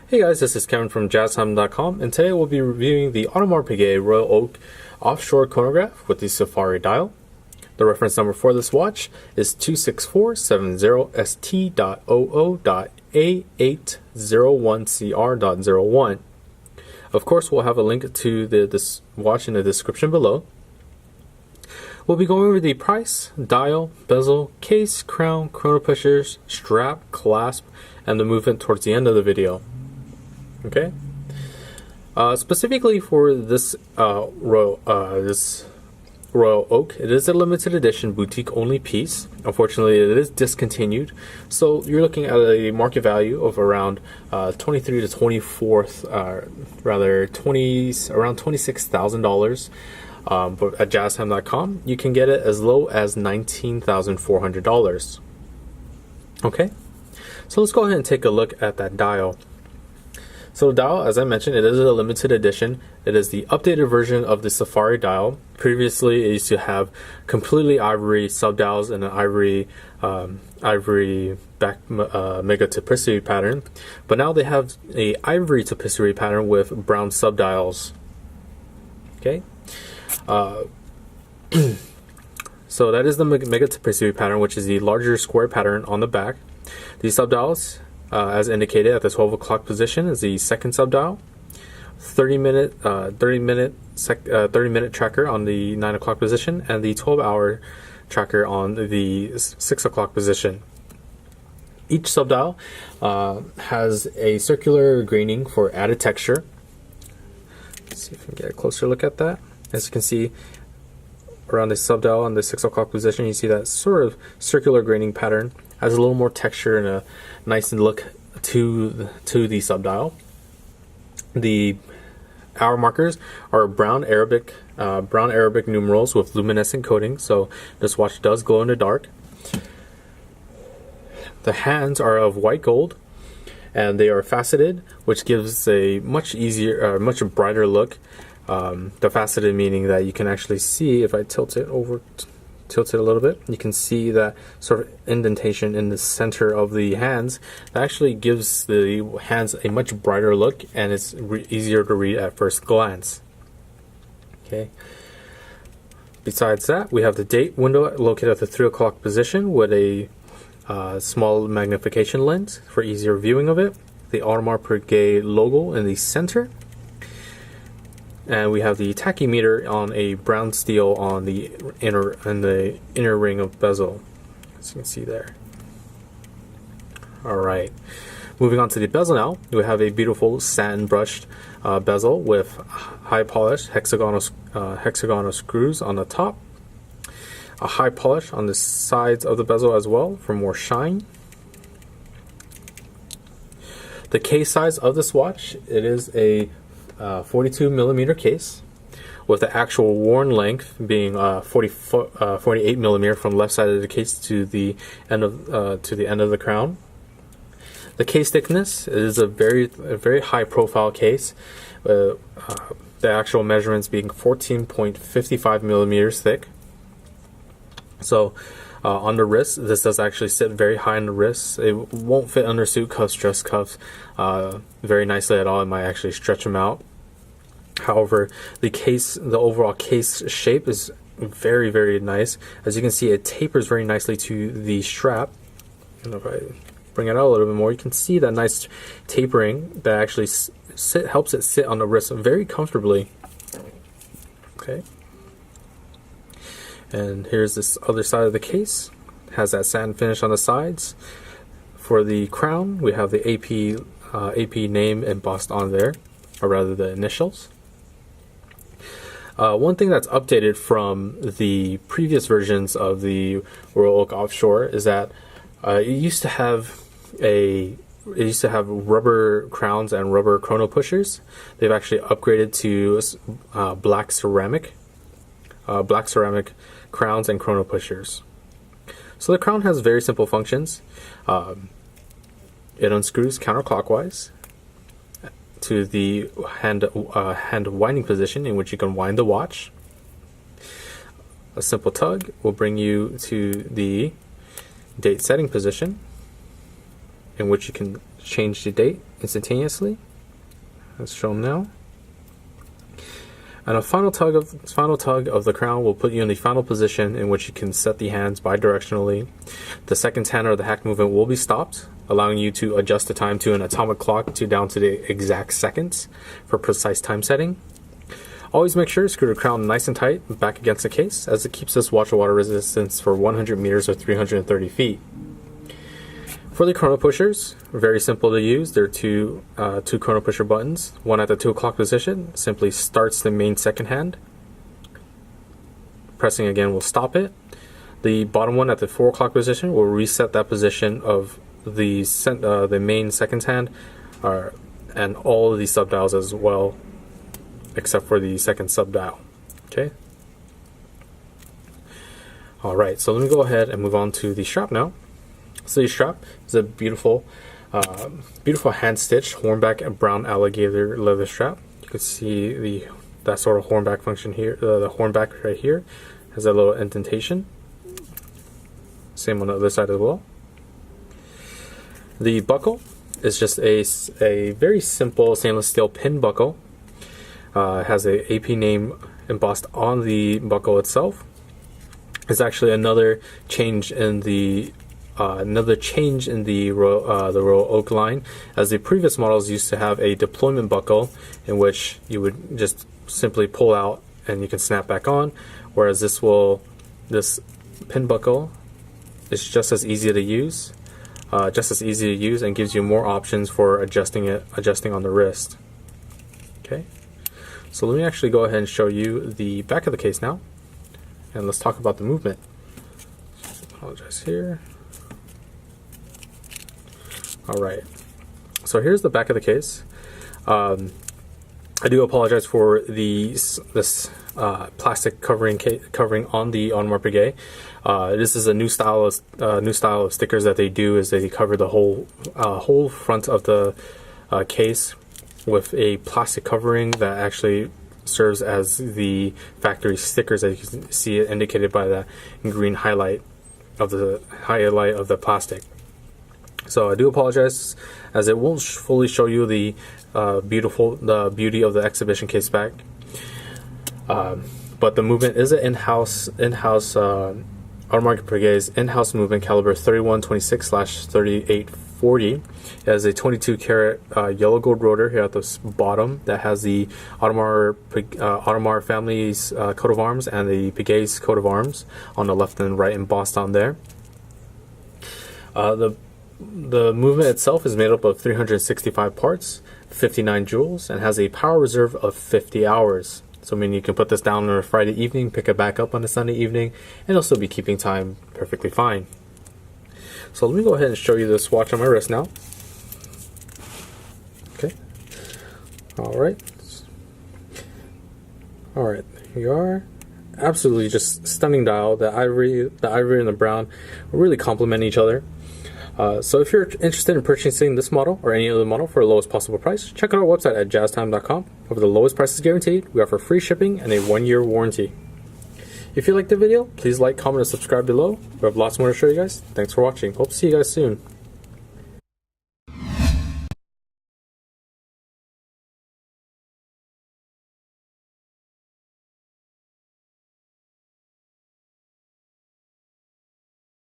Hey guys, this is Kevin from JazTime.com, and today we'll be reviewing the Audemars Piguet Royal Oak Offshore chronograph with the Safari dial. The reference number for this watch is 26470ST.OO.A801CR.01. Of course, we'll have a link to this watch in the description below. We'll be going over the price, dial, bezel, case, crown, chrono pushers, strap, clasp, and the movement towards the end of the video. Okay. Specifically for this Royal Oak, it is a limited edition boutique only piece. Unfortunately, it is discontinued, so you're looking at a market value of around around $26,000. But at JazTime.com, you can get it as low as $19,400. Okay, so let's go ahead and take a look at that dial. So the dial, as I mentioned, it is a limited edition. It is the updated version of the Safari dial. Previously, it used to have completely ivory subdials and an ivory back mega tapestry pattern, but now they have a ivory tapestry pattern with brown subdials. Okay. So that is the mega tapestry pattern, which is the larger square pattern on the back. The subdials, as indicated at the 12 o'clock position, is the second subdial. 30 minute tracker on the 9 o'clock position, and the 12-hour tracker on the 6 o'clock position. Each subdial has a circular graining for added texture. Let's see if we can get a closer look at that. As you can see, around the subdial on the 6 o'clock position, you see that sort of circular graining pattern. Has a little more texture and a nice look to the subdial. The hour markers are brown Arabic numerals with luminescent coating, so this watch does glow in the dark. The hands are of white gold, and they are faceted, which gives a much brighter look. The faceted meaning that you can actually see, if I tilt it a little bit, you can see that sort of indentation in the center of the hands. That actually gives the hands a much brighter look, and it's easier to read at first glance. Okay. Besides that, we have the date window located at the 3 o'clock position with a small magnification lens for easier viewing of it. The Audemars Piguet logo in the center. And we have the tachymeter on a brown steel on the inner ring of bezel, as you can see there. All right, moving on to the bezel now. We have a beautiful satin brushed bezel with high polished hexagonal screws on the top. A high polish on the sides of the bezel as well for more shine. The case size of this watch, it is a 42 millimeter case, with the actual worn length being 48 millimeter from left side of the case to the end of the crown. The case thickness is a very high profile case. The actual measurements being 14.55 millimeters thick. So on the wrist, this does actually sit very high on the wrist. It won't fit under suit cuffs, dress cuffs very nicely at all. It might actually stretch them out. However, the overall case shape is very, very nice. As you can see, it tapers very nicely to the strap. And if I bring it out a little bit more, you can see that nice tapering that actually helps it sit on the wrist very comfortably. Okay. And here's this other side of the case. It has that satin finish on the sides. For the crown, we have the AP name embossed on there, or rather the initials. One thing that's updated from the previous versions of the Royal Oak Offshore is that it used to have rubber crowns and rubber chrono pushers. They've actually upgraded to black ceramic crowns and chrono pushers. So the crown has very simple functions. It unscrews counterclockwise to the hand winding position, in which you can wind the watch. A simple tug will bring you to the date setting position. in which you can change the date instantaneously. Let's show them now. And a final tug of the crown will put you in the final position in which you can set the hands bidirectionally. The second 10 or the hack movement will be stopped, allowing you to adjust the time to an atomic clock down to the exact seconds for precise time setting. Always make sure to screw the crown nice and tight back against the case, as it keeps this watch of water resistance for 100 meters or 330 feet. For the chrono pushers, very simple to use. There are two chrono pusher buttons. One at the 2 o'clock position simply starts the main second hand. Pressing again will stop it. The bottom one at the 4 o'clock position will reset that position of the main second hand, and all of the sub dials as well, except for the second sub dial. Okay. All right. So let me go ahead and move on to the strap now. So the strap is a beautiful hand-stitched hornback and brown alligator leather strap. You can see that sort of hornback function here. The hornback right here has a little indentation. Same on the other side as well. The buckle is just a very simple stainless steel pin buckle. It has a AP name embossed on the buckle itself. It's actually another change in the Royal Oak line, as the previous models used to have a deployment buckle in which you would just simply pull out and you can snap back on, whereas this pin buckle is just as easy to use and gives you more options for adjusting on the wrist. Okay, so let me actually go ahead and show you the back of the case now, and let's talk about the movement. Apologize here. Alright, so here's the back of the case. I do apologize for this plastic covering on the Audemars Piguet. This is a new style of stickers that they do, is they cover the whole front of the case with a plastic covering that actually serves as the factory stickers, as you can see it indicated by the green highlight of the plastic. So I do apologize, as it won't fully show you the beauty of the exhibition case back. But the movement is an in-house Audemars Piguet's in-house movement, caliber 3126/3840. It has a 22 karat yellow gold rotor here at the bottom that has the Audemars family's coat of arms and the Piguet's coat of arms on the left and right embossed on there. The movement itself is made up of 365 parts, 59 jewels, and has a power reserve of 50 hours. So I mean, you can put this down on a Friday evening, pick it back up on a Sunday evening, and it'll still be keeping time perfectly fine. So let me go ahead and show you this watch on my wrist now. Okay. Alright, here you are. Absolutely just stunning dial. The ivory and the brown really complement each other. So if you're interested in purchasing this model or any other model for the lowest possible price, check out our website at JazTime.com. Over the lowest prices guaranteed, we offer free shipping and a 1-year warranty. If you liked the video, please like, comment, and subscribe below. We have lots more to show you guys. Thanks for watching. Hope to see you guys soon.